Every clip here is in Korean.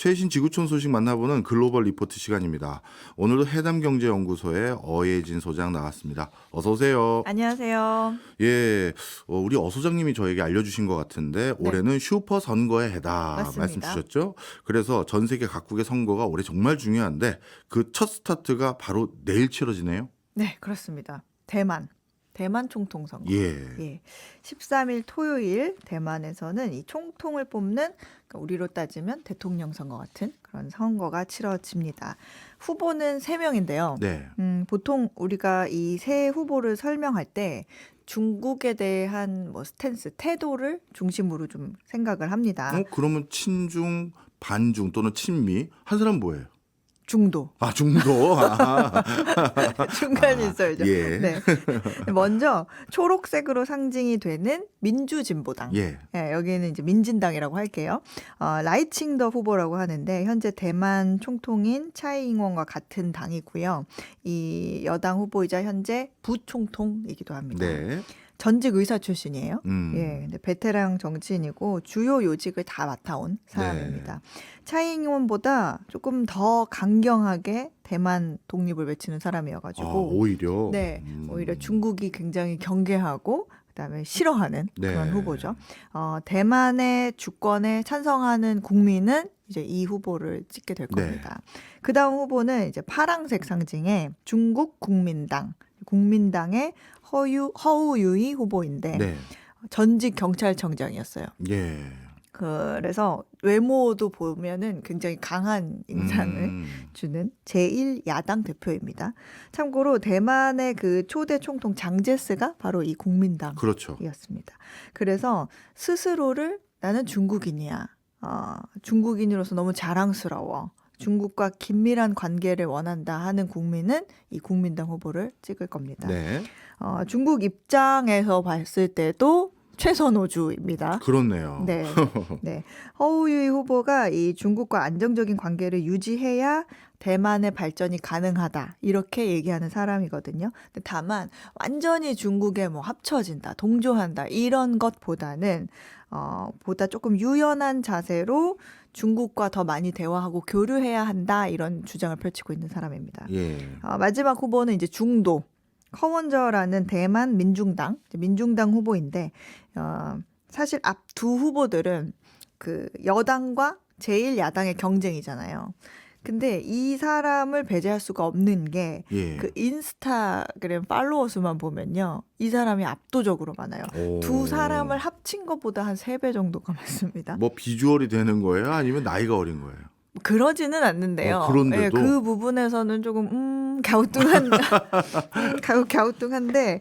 최신 지구촌 소식 만나보는 글로벌 리포트 시간입니다. 오늘도 해담경제연구소의 어예진 소장 나왔습니다. 어서 오세요. 안녕하세요. 예, 우리 어 소장님이 저에게 알려주신 것 같은데 네. 올해는 슈퍼 선거의 해다 말씀 맞습니다. 주셨죠? 그래서 전 세계 각국의 선거가 올해 정말 중요한데 그 첫 스타트가 바로 내일 치러지네요. 네, 그렇습니다. 대만 총통 선거. 예, 예. 13일 토요일 대만에서는 이 총통을 뽑는, 그러니까 우리로 따지면 대통령 선거 같은 그런 선거가 치러집니다. 후보는 3명인데요. 네. 보통 우리가 이 세 후보를 설명할 때 중국에 대한 뭐 스탠스, 태도를 중심으로 좀 생각을 합니다. 그러면 친중, 반중 또는 친미 한 사람 뭐예요? 중도. 아, 중도. 아, 중간이 있어야죠. 예. 네. 먼저 초록색으로 상징이 되는 민주진보당. 예. 예, 여기는 이제 민진당이라고 할게요. 라이칭더 후보라고 하는데 현재 대만 총통인 차이잉원과 같은 당이고요. 이 여당 후보이자 현재 부총통이기도 합니다. 네. 전직 의사 출신이에요. 음. 예, 근데 베테랑 정치인이고 주요 요직을 다 맡아온 사람입니다. 차이잉원보다 조금 더 강경하게 대만 독립을 외치는 사람이어가지고, 아, 오히려. 네, 오히려 중국이 굉장히 경계하고 그다음에 싫어하는 네. 그런 후보죠. 대만의 주권에 찬성하는 국민은 이제 이 후보를 찍게 될 네. 겁니다. 그다음 후보는 이제 파랑색 상징의 중국 국민당의 허우유이 후보인데 네. 전직 경찰청장이었어요. 예. 그래서 외모도 보면은 굉장히 강한 인상을 주는 제1야당 대표입니다. 참고로 대만의 그 초대 총통 장제스가 바로 이 국민당이었습니다. 그렇죠. 그래서 스스로를 나는 중국인이야. 중국인으로서 너무 자랑스러워. 중국과 긴밀한 관계를 원한다 하는 국민은 이 국민당 후보를 찍을 겁니다. 네. 중국 입장에서 봤을 때도 최선호주입니다. 그렇네요. 네. 네. 허우유이 후보가 이 중국과 안정적인 관계를 유지해야 대만의 발전이 가능하다. 이렇게 얘기하는 사람이거든요. 근데 다만 완전히 중국에 뭐 합쳐진다, 동조한다 이런 것보다는 보다 조금 유연한 자세로 중국과 더 많이 대화하고 교류해야 한다 이런 주장을 펼치고 있는 사람입니다. 예. 마지막 후보는 이제 중도 커먼저라는 대만 민중당 후보인데 사실 앞 두 후보들은 그 여당과 제1야당의 경쟁이잖아요. 근데 이 사람을 배제할 수가 없는 게 예. 그 인스타그램 팔로워 수만 보면요. 이 사람이 압도적으로 많아요. 오. 두 사람을 합친 것보다 한 3배 정도가 많습니다. 뭐 비주얼이 되는 거예요? 아니면 나이가 어린 거예요? 그러지는 않는데요. 그런데도? 예, 그 부분에서는 조금 갸우뚱한데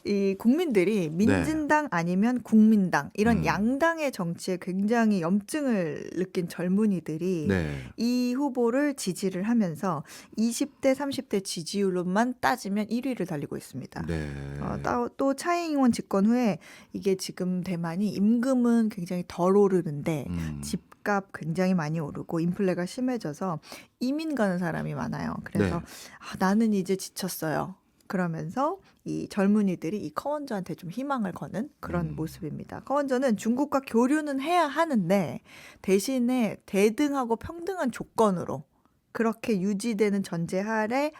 이 국민들이 민진당 아니면 국민당 이런 양당의 정치에 굉장히 염증을 느낀 젊은이들이 네. 이 후보를 지지를 하면서 20대, 30대 지지율로만 따지면 1위를 달리고 있습니다. 네. 또 차이잉원 집권 후에 이게 지금 대만이 임금은 굉장히 덜 오르는데 집값 굉장히 많이 오르고 인플레가 심해져서 이민 가는 사람이 많아요. 그래서 네. 나는 이제 지쳤어요. 그러면서 이 젊은이들이 이 커먼저한테 좀 희망을 거는 그런 모습입니다. 커먼저는 중국과 교류는 해야 하는데 대신에 대등하고 평등한 조건으로 그렇게 유지되는 전제하에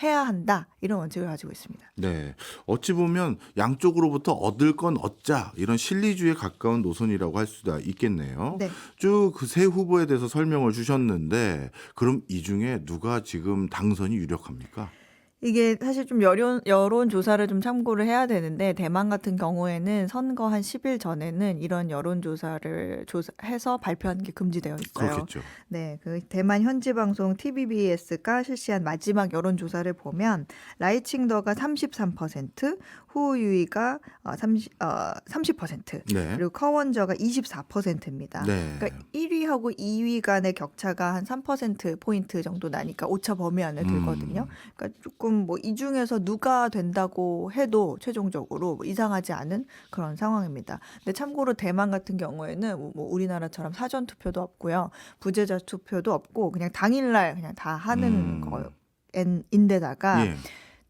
해야 한다. 이런 원칙을 가지고 있습니다. 네. 어찌 보면 양쪽으로부터 얻을 건 얻자 이런 실리주의에 가까운 노선이라고 할 수가 있겠네요. 네. 쭉 그 세 후보에 대해서 설명을 주셨는데 그럼 이 중에 누가 지금 당선이 유력합니까? 이게 사실 좀 여론 조사를 좀 참고를 해야 되는데 대만 같은 경우에는 선거 한 10일 전에는 이런 여론 조사를 해서 발표하는 게 금지되어 있어요. 그렇겠죠. 네, 그 대만 현지 방송 TVBS가 실시한 마지막 여론 조사를 보면 라이칭더가 33%, 후유이가 30%, 네. 그리고 커먼저가 24%입니다. 네. 그러니까 1위하고 2위 간의 격차가 한 3% 포인트 정도 나니까 오차 범위 안에 들거든요. 그러니까 조금 뭐 이 중에서 누가 된다고 해도 최종적으로 뭐 이상하지 않은 그런 상황입니다. 근데 참고로 대만 같은 경우에는 뭐 우리나라처럼 사전 투표도 없고요, 부재자 투표도 없고 그냥 당일날 그냥 다 하는 거인데다가 예.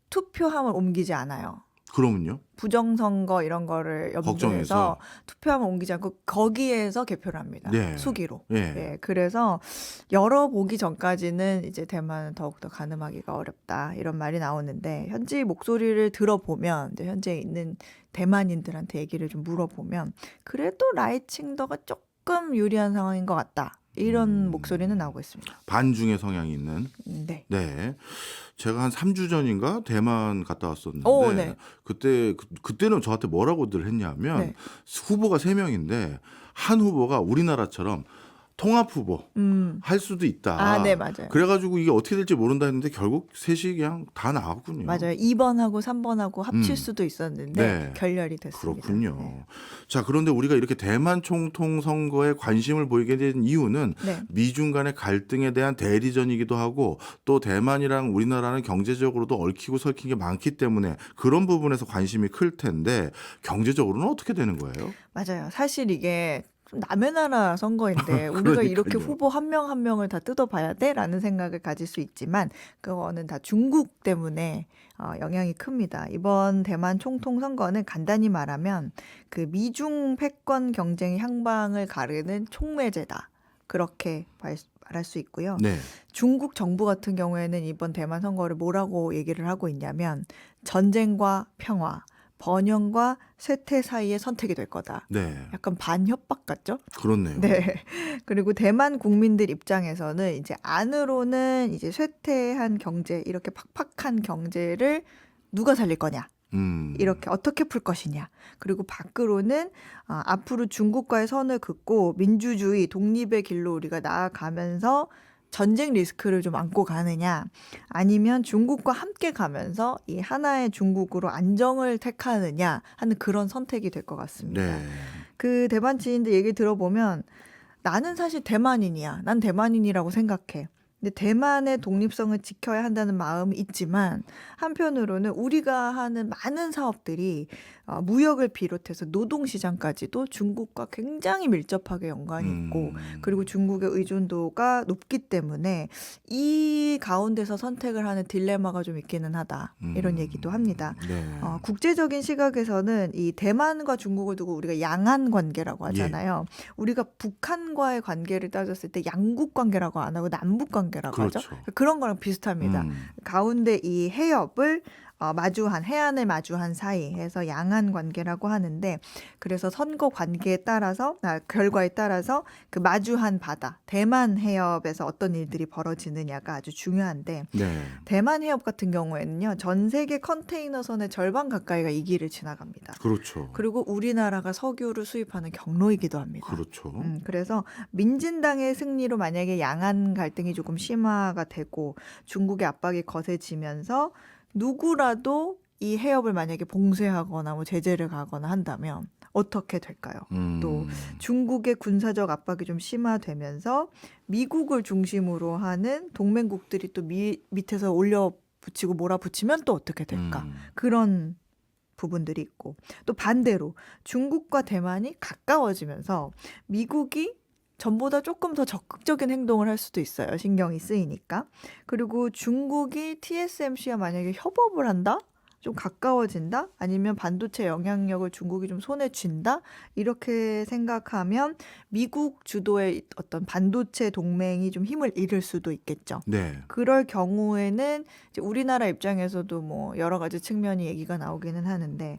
투표함을 옮기지 않아요. 그러면요? 부정선거 이런 거를 염두해서 걱정해서. 투표함을 옮기지 않고 거기에서 개표를 합니다. 네. 수기로. 예. 예, 그래서 열어보기 전까지는 이제 대만은 더욱더 가늠하기가 어렵다 이런 말이 나오는데 현지 목소리를 들어보면 이제 현재 있는 대만인들한테 얘기를 좀 물어보면 그래도 라이칭더가 조금 유리한 상황인 것 같다 이런 목소리는 나오고 있습니다. 반중의 성향이 있는. 네. 네. 제가 한 3주 전인가 대만 갔다 왔었는데 오, 네. 그때는 저한테 뭐라고들 했냐면 네. 후보가 3명인데 한 후보가 우리나라처럼 통합 후보 할 수도 있다. 아, 네, 맞아요. 그래가지고 이게 어떻게 될지 모른다 했는데 결국 셋이 그냥 다 나왔군요. 맞아요. 2번하고 3번하고 합칠 음. 수도 있었는데 네. 결렬이 됐습니다. 그렇군요. 네. 자, 그런데 우리가 이렇게 대만 총통 선거에 관심을 보이게 된 이유는 네. 미중 간의 갈등에 대한 대리전이기도 하고 또 대만이랑 우리나라는 경제적으로도 얽히고 설킨 게 많기 때문에 그런 부분에서 관심이 클 텐데 경제적으로는 어떻게 되는 거예요? 맞아요. 사실 이게 좀 남의 나라 선거인데 우리가 이렇게 그러니까요. 후보 한 명 한 명을 다 뜯어봐야 돼라는 생각을 가질 수 있지만 그거는 다 중국 때문에 영향이 큽니다. 이번 대만 총통 선거는 간단히 말하면 그 미중 패권 경쟁 향방을 가르는 촉매제다. 그렇게 말할 수 있고요. 네. 중국 정부 같은 경우에는 이번 대만 선거를 뭐라고 얘기를 하고 있냐면 전쟁과 평화, 번영과 쇠퇴 사이의 선택이 될 거다. 네. 약간 반협박 같죠? 그렇네요. 네. 그리고 대만 국민들 입장에서는 이제 안으로는 이제 쇠퇴한 경제, 이렇게 팍팍한 경제를 누가 살릴 거냐? 이렇게 어떻게 풀 것이냐. 그리고 밖으로는 앞으로 중국과의 선을 긋고 민주주의, 독립의 길로 우리가 나아가면서 전쟁 리스크를 좀 안고 가느냐 아니면 중국과 함께 가면서 이 하나의 중국으로 안정을 택하느냐 하는 그런 선택이 될 것 같습니다. 네. 그 대만 지인들 얘기 들어보면 나는 사실 대만인이야. 난 대만인이라고 생각해. 근데 대만의 독립성을 지켜야 한다는 마음이 있지만 한편으로는 우리가 하는 많은 사업들이 무역을 비롯해서 노동시장까지도 중국과 굉장히 밀접하게 연관이 있고 그리고 중국의 의존도가 높기 때문에 이 가운데서 선택을 하는 딜레마가 좀 있기는 하다. 이런 얘기도 합니다. 네. 국제적인 시각에서는 이 대만과 중국을 두고 우리가 양안 관계라고 하잖아요. 우리가 북한과의 관계를 따졌을 때 양국 관계라고 안 하고 남북 관계라고 하죠. 그렇죠. 그런 거랑 비슷합니다. 가운데 이 해협을 해안을 마주한 사이 해서 양안 관계라고 하는데 그래서 선거 관계에 따라서 결과에 따라서 그 마주한 바다 대만 해협에서 어떤 일들이 벌어지느냐가 아주 중요한데 네. 대만 해협 같은 경우에는요 전 세계 컨테이너선의 절반 가까이가 이 길을 지나갑니다. 그렇죠. 그리고 우리나라가 석유를 수입하는 경로이기도 합니다. 그렇죠. 그래서 민진당의 승리로 만약에 양안 갈등이 조금 심화가 되고 중국의 압박이 거세지면서 누구라도 이 해협을 만약에 봉쇄하거나 뭐 제재를 가거나 한다면 어떻게 될까요? 또 중국의 군사적 압박이 좀 심화되면서 미국을 중심으로 하는 동맹국들이 또 밑에서 올려붙이고 몰아붙이면 또 어떻게 될까? 그런 부분들이 있고 또 반대로 중국과 대만이 가까워지면서 미국이 전보다 조금 더 적극적인 행동을 할 수도 있어요. 신경이 쓰이니까. 그리고 중국이 TSMC와 만약에 협업을 한다? 좀 가까워진다? 아니면 반도체 영향력을 중국이 좀 손에 쥔다? 이렇게 생각하면 미국 주도의 어떤 반도체 동맹이 좀 힘을 잃을 수도 있겠죠. 네. 그럴 경우에는 이제 우리나라 입장에서도 뭐 여러 가지 측면이 얘기가 나오기는 하는데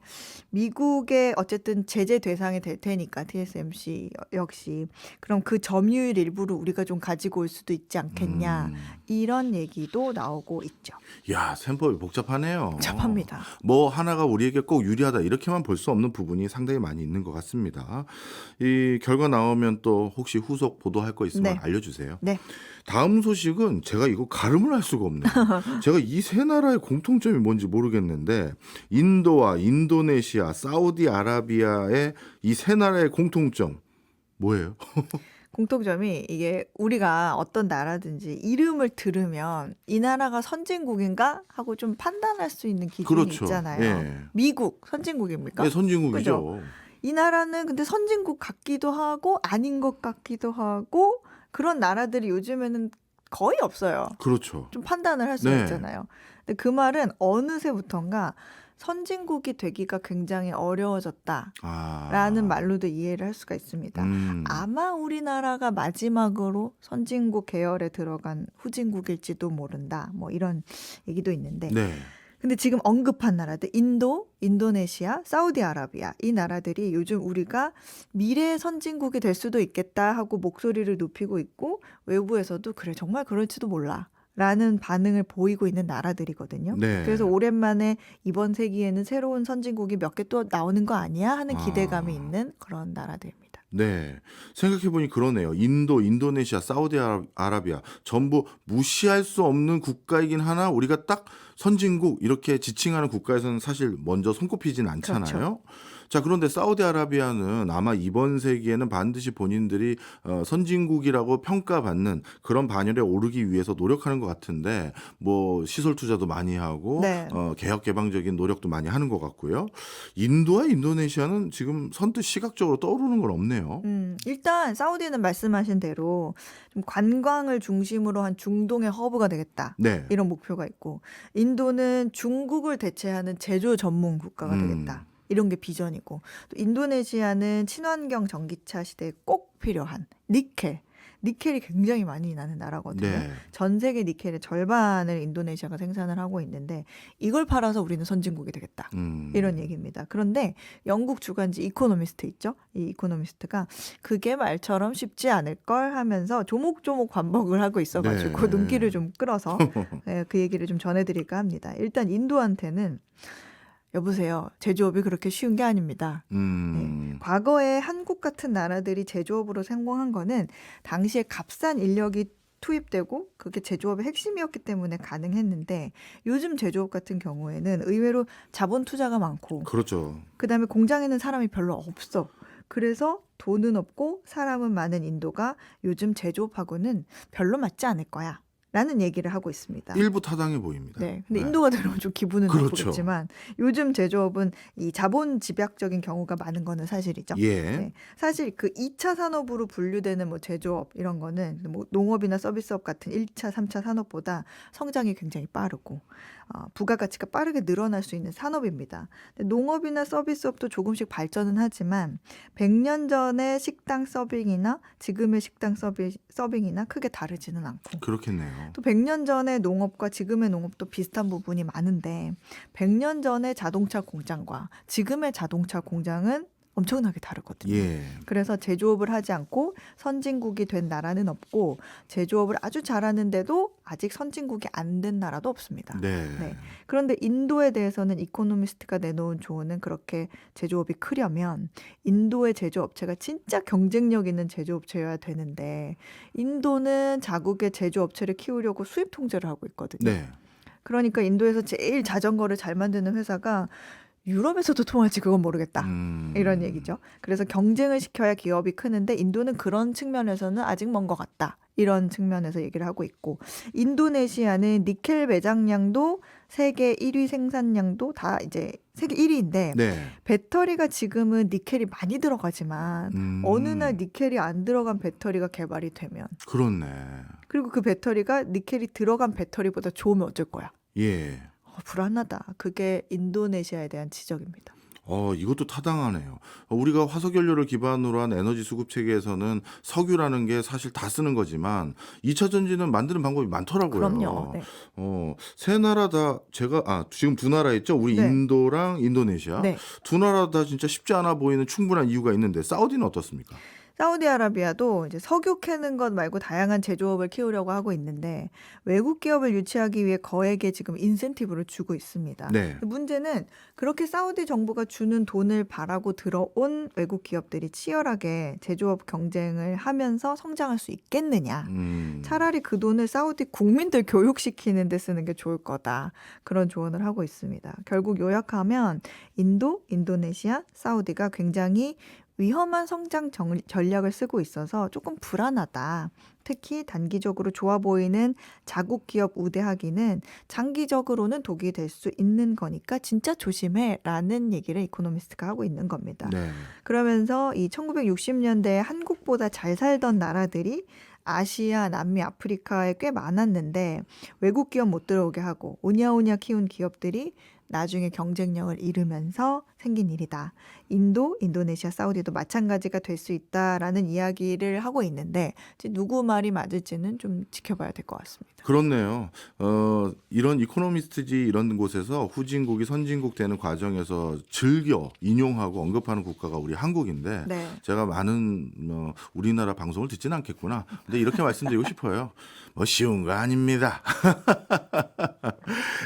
미국의 어쨌든 제재 대상이 될 테니까 TSMC 역시 그럼 그 점유율 일부를 우리가 좀 가지고 올 수도 있지 않겠냐 이런 얘기도 나오고 있죠. 야, 셈법이 복잡하네요. 복잡합니다. 뭐 하나가 우리에게 꼭 유리하다 이렇게만 볼 수 없는 부분이 상당히 많이 있는 것 같습니다. 이 결과 나오면 또 혹시 후속 보도할 거 있으면 네. 알려주세요. 네. 다음 소식은 제가 이거 가름을 할 수가 없네요. 제가 이 세 나라의 공통점이 뭔지 모르겠는데 인도와 인도네시아, 사우디아라비아의 이 세 나라의 공통점 뭐예요? 공통점이 이게 우리가 어떤 나라든지 이름을 들으면 이 나라가 선진국인가 하고 좀 판단할 수 있는 기준이 그렇죠. 있잖아요. 예. 미국 선진국입니까? 네, 선진국이죠. 이 나라는 근데 선진국 같기도 하고 아닌 것 같기도 하고 그런 나라들이 요즘에는 거의 없어요. 그렇죠. 좀 판단을 할 수가 네. 있잖아요. 근데 그 말은 어느새부턴가 선진국이 되기가 굉장히 어려워졌다라는 아. 말로도 이해를 할 수가 있습니다. 음. 아마 우리나라가 마지막으로 선진국 계열에 들어간 후진국일지도 모른다. 뭐 이런 얘기도 있는데 네. 근데 지금 언급한 나라들 인도, 인도네시아, 사우디아라비아 이 나라들이 요즘 우리가 미래의 선진국이 될 수도 있겠다 하고 목소리를 높이고 있고 외부에서도 그래 정말 그럴지도 몰라 라는 반응을 보이고 있는 나라들이거든요. 네. 그래서 오랜만에 이번 세기에는 새로운 선진국이 몇 개 또 나오는 거 아니야 하는 기대감이 아. 있는 그런 나라들입니다. 네. 생각해보니 그러네요. 인도, 인도네시아, 사우디아라비아 전부 무시할 수 없는 국가이긴 하나 우리가 딱 선진국 이렇게 지칭하는 국가에서는 사실 먼저 손꼽히진 않잖아요. 그렇죠. 자, 그런데 사우디아라비아는 아마 이번 세기에는 반드시 본인들이 선진국이라고 평가받는 그런 반열에 오르기 위해서 노력하는 것 같은데 뭐 시설 투자도 많이 하고 네. 개혁 개방적인 노력도 많이 하는 것 같고요. 인도와 인도네시아는 지금 선뜻 시각적으로 떠오르는 건 없네요. 일단 사우디는 말씀하신 대로 좀 관광을 중심으로 한 중동의 허브가 되겠다. 네. 이런 목표가 있고 인도는 중국을 대체하는 제조 전문 국가가 되겠다. 이런 게 비전이고 또 인도네시아는 친환경 전기차 시대에 꼭 필요한 니켈이 굉장히 많이 나는 나라거든요. 네. 전 세계 니켈의 절반을 인도네시아가 생산을 하고 있는데 이걸 팔아서 우리는 선진국이 되겠다. 이런 얘기입니다. 그런데 영국 주간지 이코노미스트 있죠? 이 이코노미스트가 그게 말처럼 쉽지 않을 걸 하면서 조목조목 반복을 하고 있어가지고 네. 눈길을 좀 끌어서 네, 그 얘기를 좀 전해드릴까 합니다. 일단 인도한테는 여보세요. 제조업이 그렇게 쉬운 게 아닙니다. 네. 과거에 한국 같은 나라들이 제조업으로 성공한 거는 당시에 값싼 인력이 투입되고 그게 제조업의 핵심이었기 때문에 가능했는데 요즘 제조업 같은 경우에는 의외로 자본 투자가 많고 그렇죠. 그다음에 공장에는 사람이 별로 없어. 그래서 돈은 없고 사람은 많은 인도가 요즘 제조업하고는 별로 맞지 않을 거야. 라는 얘기를 하고 있습니다. 일부 타당해 보입니다. 네. 근데 네. 인도가 들어오면 좀 기분은 그렇죠. 나쁘겠지만 요즘 제조업은 이 자본 집약적인 경우가 많은 거는 사실이죠. 예. 네. 사실 그 2차 산업으로 분류되는 뭐 제조업 이런 거는 뭐 농업이나 서비스업 같은 1차, 3차 산업보다 성장이 굉장히 빠르고 부가가치가 빠르게 늘어날 수 있는 산업입니다. 근데 농업이나 서비스업도 조금씩 발전은 하지만 100년 전의 식당 서빙이나 지금의 식당 서빙이나 크게 다르지는 않고 그렇겠네요. 또 100년 전의 농업과 지금의 농업도 비슷한 부분이 많은데 100년 전의 자동차 공장과 지금의 자동차 공장은 엄청나게 다르거든요. 예. 그래서 제조업을 하지 않고 선진국이 된 나라는 없고 제조업을 아주 잘하는데도 아직 선진국이 안 된 나라도 없습니다. 네. 네. 그런데 인도에 대해서는 이코노미스트가 내놓은 조언은 그렇게 제조업이 크려면 인도의 제조업체가 진짜 경쟁력 있는 제조업체여야 되는데 인도는 자국의 제조업체를 키우려고 수입 통제를 하고 있거든요. 네. 그러니까 인도에서 제일 자전거를 잘 만드는 회사가 유럽에서도 통할지 그건 모르겠다. 이런 얘기죠. 그래서 경쟁을 시켜야 기업이 크는데 인도는 그런 측면에서는 아직 먼 것 같다. 이런 측면에서 얘기를 하고 있고 인도네시아는 니켈 매장량도 세계 1위 생산량도 다 이제 세계 1위인데 네. 배터리가 지금은 니켈이 많이 들어가지만 어느 날 니켈이 안 들어간 배터리가 개발이 되면 그렇네. 그리고 그 배터리가 니켈이 들어간 배터리보다 좋으면 어쩔 거야. 예. 불안하다. 그게 인도네시아에 대한 지적입니다. 이것도 타당하네요. 우리가 화석연료를 기반으로 한 에너지 수급 체계에서는 석유라는 게 사실 다 쓰는 거지만 2차 전지는 만드는 방법이 많더라고요. 그럼요. 네. 세 나라 다 제가 지금 두 나라 있죠. 우리 네. 인도랑 인도네시아. 네. 두 나라 다 진짜 쉽지 않아 보이는 충분한 이유가 있는데 사우디는 어떻습니까? 사우디아라비아도 이제 석유 캐는 것 말고 다양한 제조업을 키우려고 하고 있는데 외국 기업을 유치하기 위해 거액의 지금 인센티브를 주고 있습니다. 네. 문제는 그렇게 사우디 정부가 주는 돈을 바라고 들어온 외국 기업들이 치열하게 제조업 경쟁을 하면서 성장할 수 있겠느냐. 차라리 그 돈을 사우디 국민들 교육시키는 데 쓰는 게 좋을 거다. 그런 조언을 하고 있습니다. 결국 요약하면 인도, 인도네시아, 사우디가 굉장히 위험한 성장 전략을 쓰고 있어서 조금 불안하다. 특히 단기적으로 좋아 보이는 자국 기업 우대하기는 장기적으로는 독이 될 수 있는 거니까 진짜 조심해라는 얘기를 이코노미스트가 하고 있는 겁니다. 네. 그러면서 이 1960년대에 한국보다 잘 살던 나라들이 아시아, 남미, 아프리카에 꽤 많았는데 외국 기업 못 들어오게 하고 오냐오냐 키운 기업들이 나중에 경쟁력을 잃으면서 생긴 일이다. 인도, 인도네시아, 사우디도 마찬가지가 될 수 있다라는 이야기를 하고 있는데 이제 누구 말이 맞을지는 좀 지켜봐야 될 것 같습니다. 그렇네요. 이런 이코노미스트지 이런 곳에서 후진국이 선진국 되는 과정에서 즐겨 인용하고 언급하는 국가가 우리 한국인데 네. 제가 많은 우리나라 방송을 듣지는 않겠구나. 근데 이렇게 말씀드리고 싶어요. 뭐 쉬운 거 아닙니다.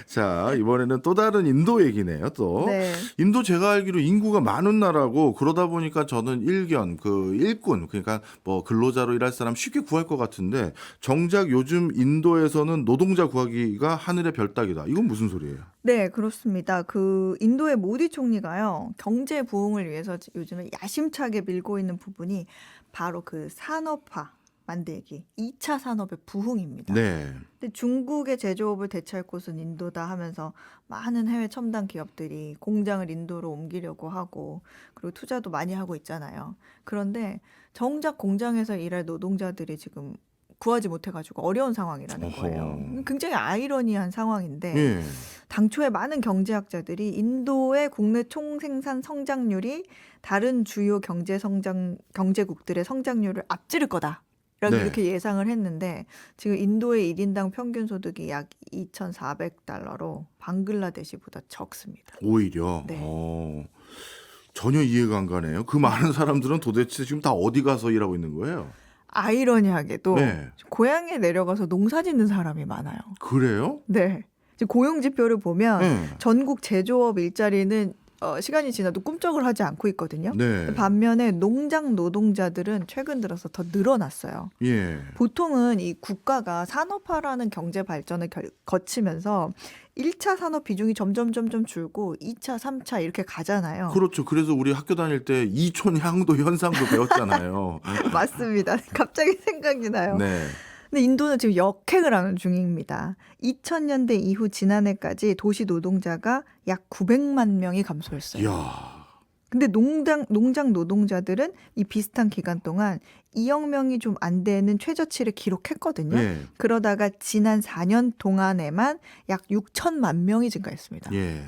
자, 이번에는 또 다른 인도 얘기네요. 또 네. 인도 제가 알기로 인구가 많은 나라고 그러다 보니까 저는 일견 그 일꾼 그러니까 뭐 근로자로 일할 사람 쉽게 구할 것 같은데 정작 요즘 인도에서는 노동자 구하기가 하늘의 별 따기다. 이건 무슨 소리예요? 네, 그렇습니다. 그 인도의 모디 총리가요, 경제 부흥을 위해서 요즘에 야심차게 밀고 있는 부분이 바로 그 산업화 만들기, 2차 산업의 부흥입니다. 네. 근데 중국의 제조업을 대체할 곳은 인도다 하면서 많은 해외 첨단 기업들이 공장을 인도로 옮기려고 하고 그리고 투자도 많이 하고 있잖아요. 그런데 정작 공장에서 일할 노동자들이 지금 구하지 못해가지고 어려운 상황이라는 거예요. 어허. 굉장히 아이러니한 상황인데 예. 당초에 많은 경제학자들이 인도의 국내 총생산 성장률이 다른 주요 경제국들의 성장률을 앞지를 거다. 네. 이렇게 예상을 했는데 지금 인도의 1인당 평균 소득이 약 2,400달러로 방글라데시보다 적습니다. 오히려 네. 전혀 이해가 안 가네요. 그 많은 사람들은 도대체 지금 다 어디 가서 일하고 있는 거예요? 아이러니하게도 네. 고향에 내려가서 농사 짓는 사람이 많아요. 그래요? 네. 지금 고용 지표를 보면 네. 전국 제조업 일자리는 시간이 지나도 꿈쩍을 하지 않고 있거든요. 네. 반면에 농장 노동자들은 최근 들어서 더 늘어났어요. 예. 보통은 이 국가가 산업화라는 경제 발전을 거치면서 1차 산업 비중이 점점 줄고 2차, 3차 이렇게 가잖아요. 그렇죠. 그래서 우리 학교 다닐 때 이촌 향도 현상도 배웠잖아요. 맞습니다. 갑자기 생각이 나요. 네. 근데 인도는 지금 역행을 하는 중입니다. 2000년대 이후 지난해까지 도시 노동자가 약 900만 명이 감소했어요. 이야. 근데 농장 노동자들은 이 비슷한 기간 동안 2억 명이 좀 안 되는 최저치를 기록했거든요. 예. 그러다가 지난 4년 동안에만 약 6천만 명이 증가했습니다. 예.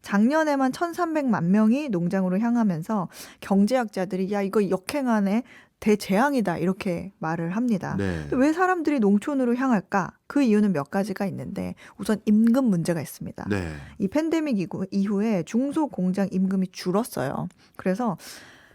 작년에만 1,300만 명이 농장으로 향하면서 경제학자들이 야 이거 역행하네 대재앙이다 이렇게 말을 합니다. 네. 왜 사람들이 농촌으로 향할까? 그 이유는 몇 가지가 있는데 우선 임금 문제가 있습니다. 네. 이 팬데믹 이후에 중소공장 임금이 줄었어요. 그래서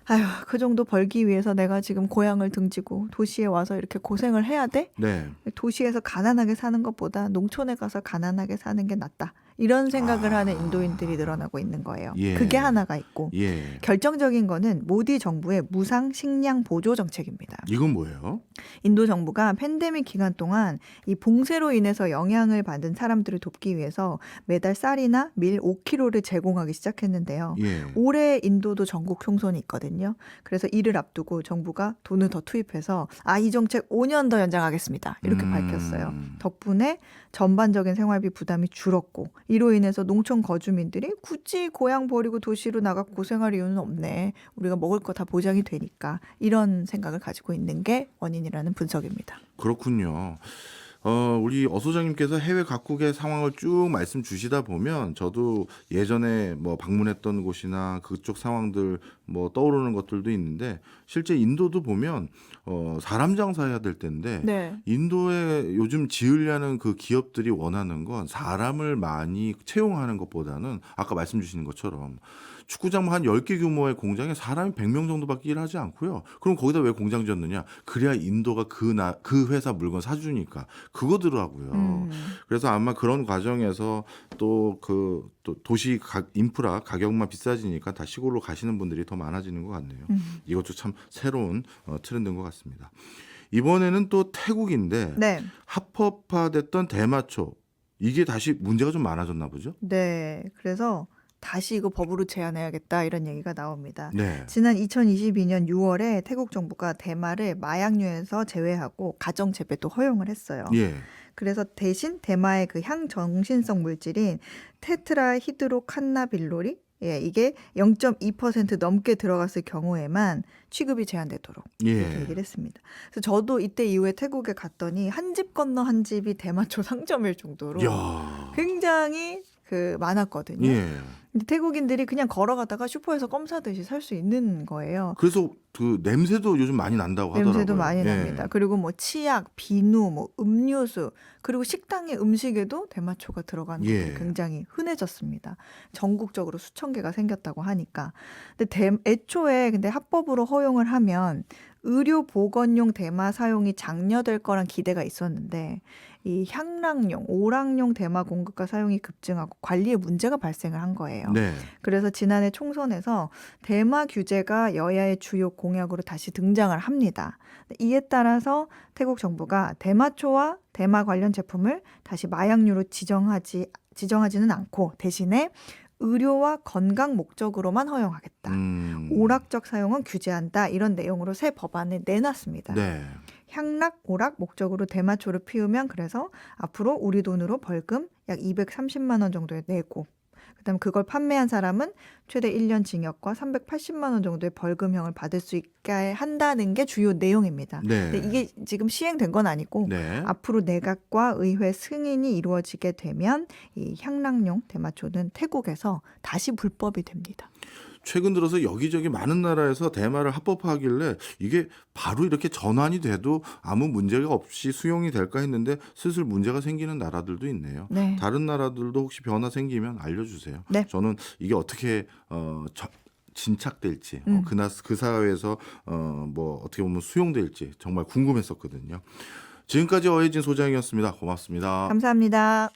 아휴 그 정도 벌기 위해서 내가 지금 고향을 등지고 도시에 와서 이렇게 고생을 해야 돼? 네. 도시에서 가난하게 사는 것보다 농촌에 가서 가난하게 사는 게 낫다. 이런 생각을 하는 인도인들이 늘어나고 있는 거예요. 예. 그게 하나가 있고 예. 결정적인 거는 모디 정부의 무상 식량 보조 정책입니다. 이건 뭐예요? 인도 정부가 팬데믹 기간 동안 이 봉쇄로 인해서 영향을 받은 사람들을 돕기 위해서 매달 쌀이나 밀 5kg를 제공하기 시작했는데요. 예. 올해 인도도 전국 총선이 있거든요. 그래서 이를 앞두고 정부가 돈을 더 투입해서 이 정책 5년 더 연장하겠습니다. 이렇게 밝혔어요. 덕분에 전반적인 생활비 부담이 줄었고 이로 인해서 농촌 거주민들이 굳이 고향 버리고 도시로 나가 고생할 이유는 없네. 우리가 먹을 거 다 보장이 되니까 이런 생각을 가지고 있는 게 원인이라는 분석입니다. 그렇군요. 우리 어 소장님께서 해외 각국의 상황을 쭉 말씀 주시다 보면 저도 예전에 뭐 방문했던 곳이나 그쪽 상황들 뭐 떠오르는 것들도 있는데 실제 인도도 보면 사람 장사해야 될 텐데 네. 인도에 요즘 지으려는 그 기업들이 원하는 건 사람을 많이 채용하는 것보다는 아까 말씀 주신 것처럼 축구장 한 10개 규모의 공장에 사람이 100명 정도밖에 일하지 않고요. 그럼 거기다 왜 공장 지었느냐? 그래야 인도가 그 회사 물건 사주니까 그거더라고요. 그래서 아마 그런 과정에서 또 도시 인프라 가격만 비싸지니까 다 시골로 가시는 분들이 더 많아지는 것 같네요. 이것도 참 새로운 트렌드인 것 같습니다. 이번에는 또 태국인데 네. 합법화됐던 대마초 이게 다시 문제가 좀 많아졌나 보죠? 네. 그래서 다시 이거 법으로 제한해야겠다 이런 얘기가 나옵니다. 네. 지난 2022년 6월에 태국 정부가 대마를 마약류에서 제외하고 가정 재배도 허용을 했어요. 예. 그래서 대신 대마의 그 향정신성 물질인 테트라히드로칸나빌롤이 이게 0.2% 넘게 들어갔을 경우에만 취급이 제한되도록 이렇게 예. 얘기를 했습니다. 그래서 저도 이때 이후에 태국에 갔더니 한 집 건너 한 집이 대마초 상점일 정도로 야. 굉장히 많았거든요. 예. 근데 태국인들이 그냥 걸어가다가 슈퍼에서 껌 사듯이 살 수 있는 거예요. 그래서 그 냄새도 요즘 많이 난다고 하더라고요. 냄새도 많이 예. 납니다. 그리고 뭐 치약, 비누, 뭐 음료수, 그리고 식당의 음식에도 대마초가 들어가는 예. 것들이 굉장히 흔해졌습니다. 전국적으로 수천 개가 생겼다고 하니까. 근데 애초에 근데 합법으로 허용을 하면 의료 보건용 대마 사용이 장려될 거란 기대가 있었는데 이 향락용, 오락용 대마 공급과 사용이 급증하고 관리에 문제가 발생을 한 거예요. 네. 그래서 지난해 총선에서 대마 규제가 여야의 주요 공약으로 다시 등장을 합니다. 이에 따라서 태국 정부가 대마초와 대마 관련 제품을 다시 마약류로 지정하지는 않고 대신에 의료와 건강 목적으로만 허용하겠다. 오락적 사용은 규제한다. 이런 내용으로 새 법안을 내놨습니다. 네. 향락, 오락 목적으로 대마초를 피우면 그래서 앞으로 우리 돈으로 벌금 약 230만 원 정도에 내고 그다음 그걸 판매한 사람은 최대 1년 징역과 380만 원 정도의 벌금형을 받을 수 있게 한다는 게 주요 내용입니다. 네. 근데 이게 지금 시행된 건 아니고 네. 앞으로 내각과 의회 승인이 이루어지게 되면 이 향락용 대마초는 태국에서 다시 불법이 됩니다. 최근 들어서 여기저기 많은 나라에서 대마를 합법화하길래 이게 바로 이렇게 전환이 돼도 아무 문제가 없이 수용이 될까 했는데 슬슬 문제가 생기는 나라들도 있네요. 네. 다른 나라들도 혹시 변화 생기면 알려주세요. 네. 저는 이게 어떻게 진착될지 그 사회에서 뭐 어떻게 보면 수용될지 정말 궁금했었거든요. 지금까지 어혜진 소장이었습니다. 고맙습니다. 감사합니다.